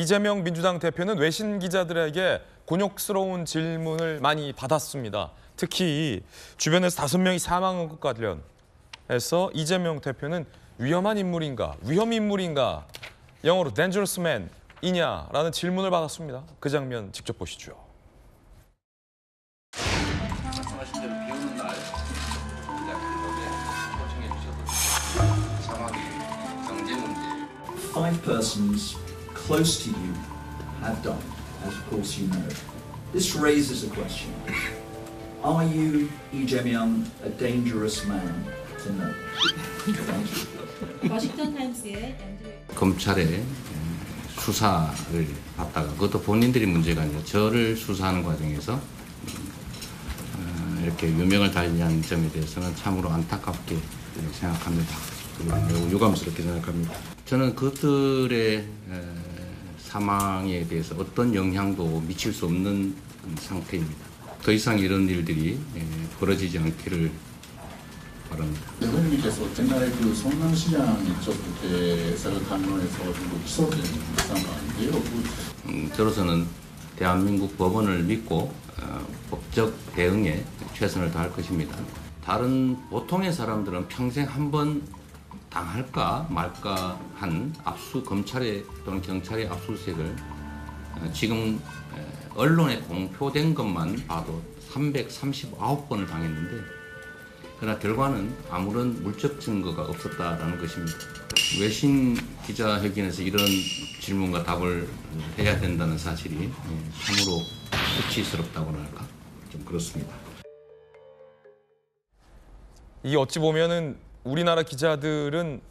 이재명 민주당 대표는 외신 기자들에게 곤욕스러운 질문을 많이 받았습니다. 특히 주변에서 5명이 사망한 것 관련해서 이재명 대표는 위험한 인물인가, 위험 인물인가, 영어로 dangerous man이냐라는 질문을 받았습니다. 그 장면 직접 보시죠. 말씀하신 대로 비 오는 날 이제 요청해 주셔서 상황이 경제 문제. 5 persons close to you have died, as of course you know. This raises a question. Are you, Lee Jae-myung, a dangerous man to know? 워싱턴 타임스의 검찰의 수사를 받다가 그것도 본인들이 문제가 아니라 저를 수사하는 과정에서 이렇게 유명을 달리한 점에 대해서는 참으로 안타깝게 생각합니다. 그리고 매우 유감스럽게 생각합니다. 저는 그들의 사망에 대해서 어떤 영향도 미칠 수 없는 상태입니다. 더 이상 이런 일들이 벌어지지 않기를 바랍니다. 대통령님께서 옛날에 그 성남시장 이쪽 그때 사건에서 기소된 상황인데요. 저로서는 대한민국 법원을 믿고 법적 대응에 최선을 다할 것입니다. 다른 보통의 사람들은 평생 한 번 당할까 말까 한 검찰의 또는 경찰의 압수수색을 지금 언론에 공표된 것만 봐도 339번을 당했는데 그러나 결과는 아무런 물적 증거가 없었다라는 것입니다. 외신 기자회견에서 이런 질문과 답을 해야 된다는 사실이 참으로 수치스럽다고나 할까? 좀 그렇습니다. 이 어찌 보면은 우리나라 기자들은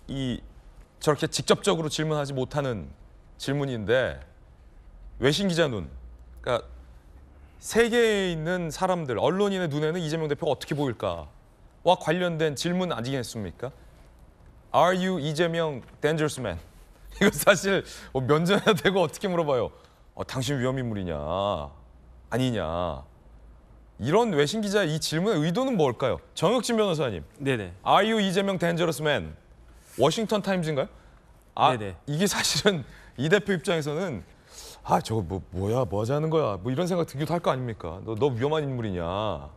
저렇게 직접적으로 질문하지 못하는 질문인데 외신 기자 눈, 그러니까 세계에 있는 사람들, 언론인의 눈에는 이재명 대표가 어떻게 보일까와 관련된 질문 아니겠습니까? Are you 이재명 dangerous man? 이거 사실 면전해야 되고 어떻게 물어봐요? 당신 위험 인물이냐, 아니냐. 이런 외신 기자의 이 질문의 의도는 뭘까요? 정혁진 변호사님. 네네. Are you 이재명 dangerous man? 워싱턴 타임즈인가요? 네네. 이게 사실은 이 대표 입장에서는 저거 뭐야, 뭐 하자는 거야, 뭐 이런 생각 들기도 할 거 아닙니까? 너 위험한 인물이냐.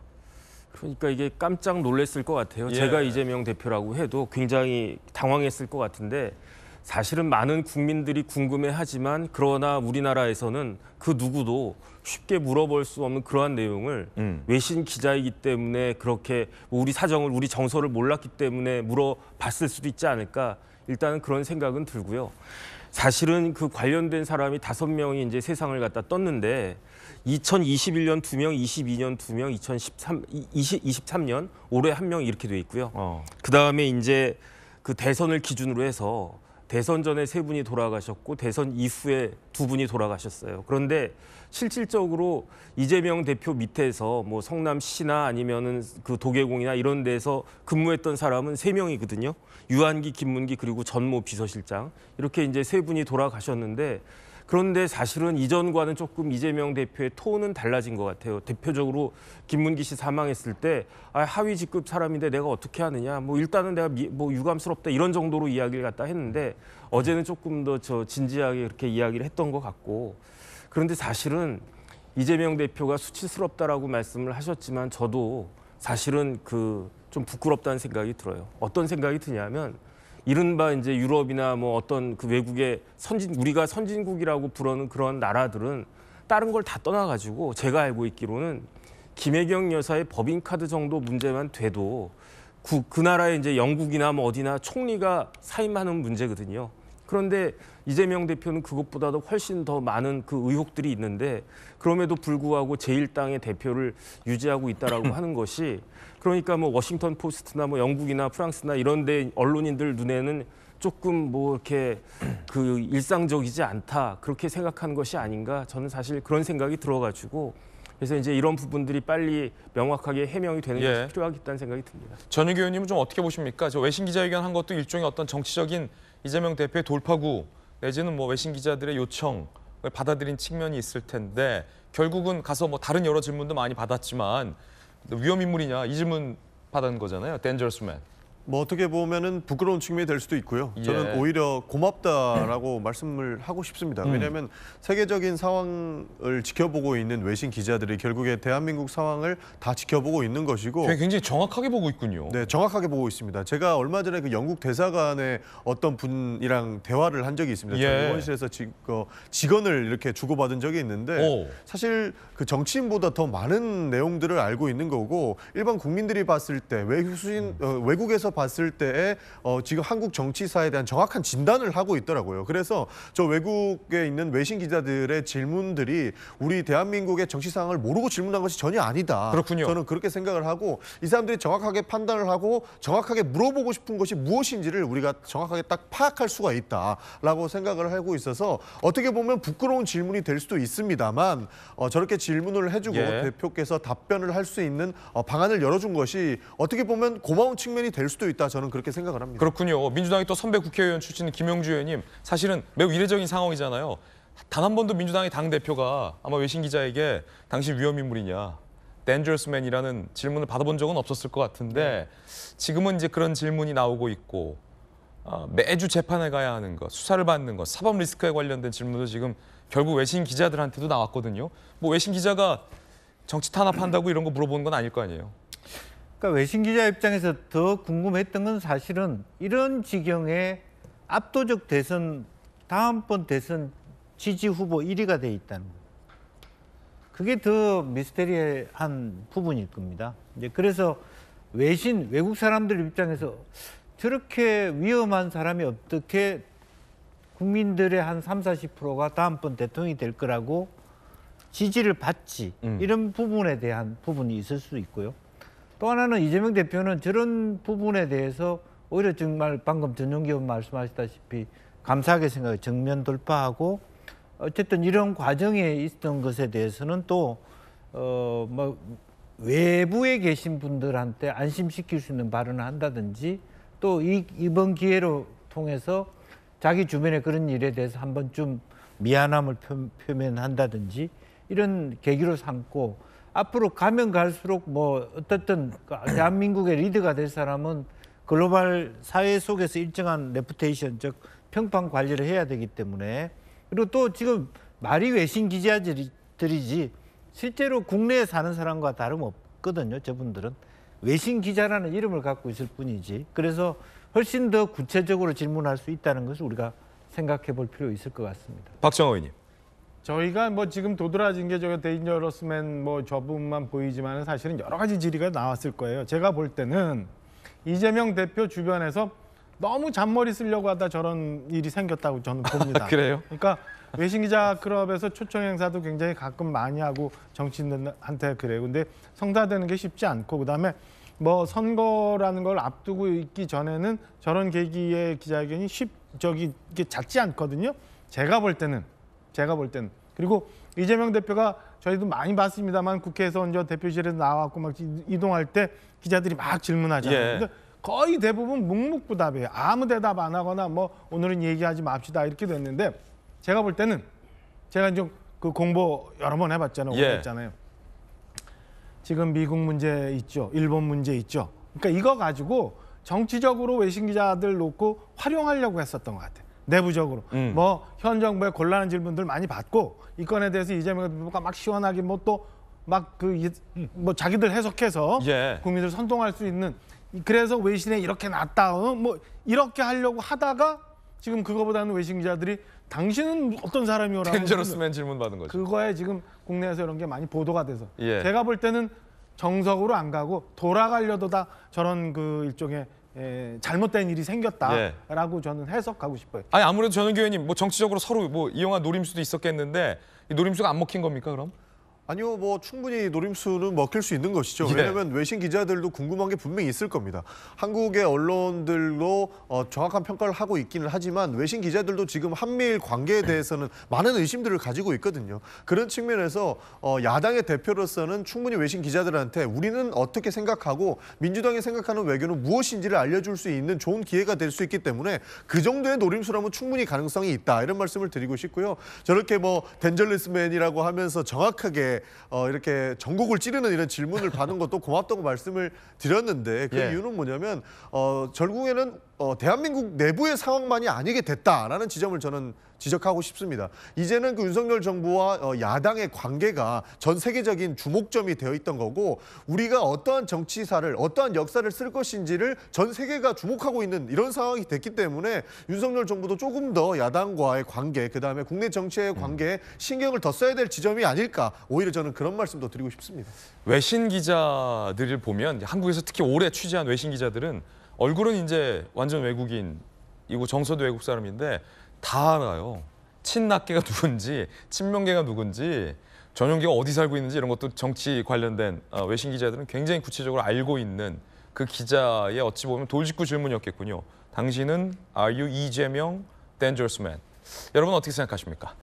그러니까 이게 깜짝 놀랐을 것 같아요. 예. 제가 이재명 대표라고 해도 굉장히 당황했을 것 같은데 사실은 많은 국민들이 궁금해하지만 그러나 우리나라에서는 그 누구도 쉽게 물어볼 수 없는 그러한 내용을 외신 기자이기 때문에 그렇게 우리 사정을, 우리 정서를 몰랐기 때문에 물어봤을 수도 있지 않을까. 일단은 그런 생각은 들고요. 사실은 그 관련된 사람이 5명이 이제 세상을 갖다 떴는데 2021년 2명, 22년 2명, 2023년 올해 1명 이렇게 돼 있고요. 그다음에 이제 그 대선을 기준으로 해서 대선 전에 3분이 돌아가셨고 대선 이후에 2분이 돌아가셨어요. 그런데 실질적으로 이재명 대표 밑에서 뭐 성남시나 아니면은 그 도계공이나 이런 데서 근무했던 사람은 3명이거든요. 유한기, 김문기 그리고 전모 비서실장 이렇게 이제 3분이 돌아가셨는데 그런데 사실은 이전과는 조금 이재명 대표의 톤은 달라진 것 같아요. 대표적으로 김문기 씨 사망했을 때 하위 직급 사람인데 내가 어떻게 하느냐. 뭐 일단은 내가 유감스럽다 이런 정도로 이야기를 갖다 했는데 어제는 조금 더 진지하게 그렇게 이야기를 했던 것 같고 그런데 사실은 이재명 대표가 수치스럽다라고 말씀을 하셨지만 저도 사실은 좀 부끄럽다는 생각이 들어요. 어떤 생각이 드냐면 이른바 이제 유럽이나 뭐 어떤 그 외국의 우리가 선진국이라고 부르는 그런 나라들은 다른 걸 다 떠나가지고 제가 알고 있기로는 김혜경 여사의 법인카드 정도 문제만 돼도 그 나라의 이제 영국이나 뭐 어디나 총리가 사임하는 문제거든요. 그런데 이재명 대표는 그것보다도 훨씬 더 많은 그 의혹들이 있는데 그럼에도 불구하고 제1당의 대표를 유지하고 있다라고 하는 것이 그러니까 뭐 워싱턴 포스트나 뭐 영국이나 프랑스나 이런 데 언론인들 눈에는 조금 뭐 이렇게 그 일상적이지 않다 그렇게 생각하는 것이 아닌가 저는 사실 그런 생각이 들어가지고 그래서 이제 이런 부분들이 빨리 명확하게 해명이 되는 것이 필요하겠다는 생각이 듭니다. 전유기 의원님은 좀 어떻게 보십니까? 저 외신 기자회견 한 것도 일종의 어떤 정치적인 이재명 대표의 돌파구 내지는 뭐 외신 기자들의 요청을 받아들인 측면이 있을 텐데 결국은 가서 뭐 다른 여러 질문도 많이 받았지만 위험 인물이냐 이 질문 받은 거잖아요. Dangerous man. 뭐 어떻게 보면은 부끄러운 측면이 될 수도 있고요. 저는 예. 오히려 고맙다라고 말씀을 하고 싶습니다. 왜냐하면 세계적인 상황을 지켜보고 있는 외신 기자들이 결국에 대한민국 상황을 다 지켜보고 있는 것이고 굉장히 정확하게 보고 있군요. 네, 정확하게 보고 있습니다. 제가 얼마 전에 그 영국 대사관의 어떤 분이랑 대화를 한 적이 있습니다. 예. 저희 의원실에서 직언을 이렇게 주고받은 적이 있는데 오. 사실 그 정치인보다 더 많은 내용들을 알고 있는 거고 일반 국민들이 봤을 때 외국에서 봤을 때에 지금 한국 정치사에 대한 정확한 진단을 하고 있더라고요. 그래서 저 외국에 있는 외신 기자들의 질문들이 우리 대한민국의 정치 상황을 모르고 질문한 것이 전혀 아니다. 그렇군요. 저는 그렇게 생각을 하고 이 사람들이 정확하게 판단을 하고 정확하게 물어보고 싶은 것이 무엇인지를 우리가 정확하게 딱 파악할 수가 있다라고 생각을 하고 있어서 어떻게 보면 부끄러운 질문이 될 수도 있습니다만 저렇게 질문을 해주고 예. 대표께서 답변을 할 수 있는 방안을 열어준 것이 어떻게 보면 고마운 측면이 될 수도 있다. 저는 그렇게 생각을 합니다. 그렇군요. 민주당의 또 선배 국회의원 출신 김영주 의원님, 사실은 매우 이례적인 상황이잖아요. 단 한 번도 민주당의 당대표가 아마 외신 기자에게 당신 위험인물이냐, dangerous man이라는 질문을 받아본 적은 없었을 것 같은데 지금은 이제 그런 질문이 나오고 있고 매주 재판에 가야 하는 것, 수사를 받는 것, 사법 리스크에 관련된 질문도 지금 결국 외신 기자들한테도 나왔거든요. 뭐 외신 기자가 정치 탄압한다고 이런 거 물어보는 건 아닐 거 아니에요. 그러니까 외신 기자 입장에서 더 궁금했던 건 사실은 이런 지경에 압도적 대선 다음번 대선 지지 후보 1위가 돼 있다는 거예요. 그게 더 미스테리한 부분일 겁니다. 이제 그래서 외국 사람들 입장에서 저렇게 위험한 사람이 어떻게 국민들의 한 30-40%가 다음번 대통령이 될 거라고 지지를 받지 이런 부분에 대한 부분이 있을 수 있고요. 또 하나는 이재명 대표는 저런 부분에 대해서 오히려 정말 방금 전용기 의원 말씀하셨다시피 감사하게 생각해요. 정면 돌파하고 어쨌든 이런 과정에 있던 것에 대해서는 또 뭐 외부에 계신 분들한테 안심시킬 수 있는 발언을 한다든지 또 이번 기회로 통해서 자기 주변에 그런 일에 대해서 한번 좀 미안함을 표면한다든지 이런 계기로 삼고 앞으로 가면 갈수록 뭐 어떻든 대한민국의 리더가 될 사람은 글로벌 사회 속에서 일정한 레putation, 즉 평판 관리를 해야 되기 때문에 그리고 또 지금 말이 외신 기자들이지 실제로 국내에 사는 사람과 다름없거든요. 저분들은 외신 기자라는 이름을 갖고 있을 뿐이지. 그래서 훨씬 더 구체적으로 질문할 수 있다는 것을 우리가 생각해 볼 필요 있을 것 같습니다. 박정호 의원님. 저희가 뭐 지금 도드라진 게 저거 데인저러스맨 뭐 저 부분만 보이지만 사실은 여러 가지 질의가 나왔을 거예요. 제가 볼 때는 이재명 대표 주변에서 너무 잔머리 쓰려고 하다 저런 일이 생겼다고 저는 봅니다. 그래요? 그러니까 외신기자 클럽에서 초청 행사도 굉장히 가끔 많이 하고 정치인들한테 그래요. 근데 성사되는 게 쉽지 않고 그다음에 뭐 선거라는 걸 앞두고 있기 전에는 저런 계기의 기자회견이 이게 작지 않거든요. 제가 볼 때는 그리고 이재명 대표가 저희도 많이 봤습니다만 국회에서 이제 대표실에서 나와갖고 막 이동할 때 기자들이 막 질문하잖아요. 예. 근데 거의 대부분 묵묵부답이에요. 아무 대답 안 하거나 뭐 오늘은 얘기하지 맙시다 이렇게 됐는데 제가 볼 때는 제가 이제 그 공부 여러 번 해봤잖아요. 예. 했잖아요. 지금 미국 문제 있죠. 일본 문제 있죠. 그러니까 이거 가지고 정치적으로 외신 기자들 놓고 활용하려고 했었던 것 같아요. 내부적으로. 뭐 현 정부의 곤란한 질문들 많이 받고 이 건에 대해서 이재명 대표가 막 시원하게 뭐 또 막 뭐 자기들 해석해서 예. 국민들 선동할 수 있는 그래서 외신에 이렇게 놨다 뭐 이렇게 하려고 하다가 지금 그거보다는 외신 기자들이 당신은 어떤 사람이오라고 덴저러스맨 질문 받은 거죠. 그거에 지금 국내에서 이런 게 많이 보도가 돼서 예. 제가 볼 때는 정석으로 안 가고 돌아가려도 다 저런 그 일종의 잘못된 일이 생겼다라고 저는 해석하고 싶어요. 아니 아무래도 전은기 의원님 뭐 정치적으로 서로 뭐 이용한 노림수도 있었겠는데 이 노림수가 안 먹힌 겁니까 그럼? 아니요, 뭐 충분히 노림수는 먹힐 수 있는 것이죠. 예. 왜냐하면 외신 기자들도 궁금한 게 분명히 있을 겁니다. 한국의 언론들도 정확한 평가를 하고 있기는 하지만 외신 기자들도 지금 한미일 관계에 대해서는 많은 의심들을 가지고 있거든요. 그런 측면에서 야당의 대표로서는 충분히 외신 기자들한테 우리는 어떻게 생각하고 민주당이 생각하는 외교는 무엇인지를 알려줄 수 있는 좋은 기회가 될 수 있기 때문에 그 정도의 노림수라면 충분히 가능성이 있다. 이런 말씀을 드리고 싶고요. 저렇게 뭐 덴저리스맨이라고 하면서 정확하게 강하게 이렇게 전곡을 찌르는 이런 질문을 받은 것도 고맙다고 말씀을 드렸는데 그 예. 이유는 뭐냐면 결국에는 대한민국 내부의 상황만이 아니게 됐다라는 지점을 저는 지적하고 싶습니다. 이제는 그 윤석열 정부와 야당의 관계가 전 세계적인 주목점이 되어 있던 거고 우리가 어떠한 정치사를 어떠한 역사를 쓸 것인지를 전 세계가 주목하고 있는 이런 상황이 됐기 때문에 윤석열 정부도 조금 더 야당과의 관계 그다음에 국내 정치의 관계에 신경을 더 써야 될 지점이 아닐까 오히려 저는 그런 말씀도 드리고 싶습니다. 외신 기자들을 보면 한국에서 특히 오래 취재한 외신 기자들은 얼굴은 이제 완전 외국인이고 정서도 외국 사람인데 다 알아요. 친낙계가 누군지, 친명계가 누군지, 전용계가 어디 살고 있는지 이런 것도 정치 관련된 외신 기자들은 굉장히 구체적으로 알고 있는 그 기자의 어찌 보면 돌직구 질문이었겠군요. 당신은 Are you 이재명 dangerous man? 여러분 어떻게 생각하십니까?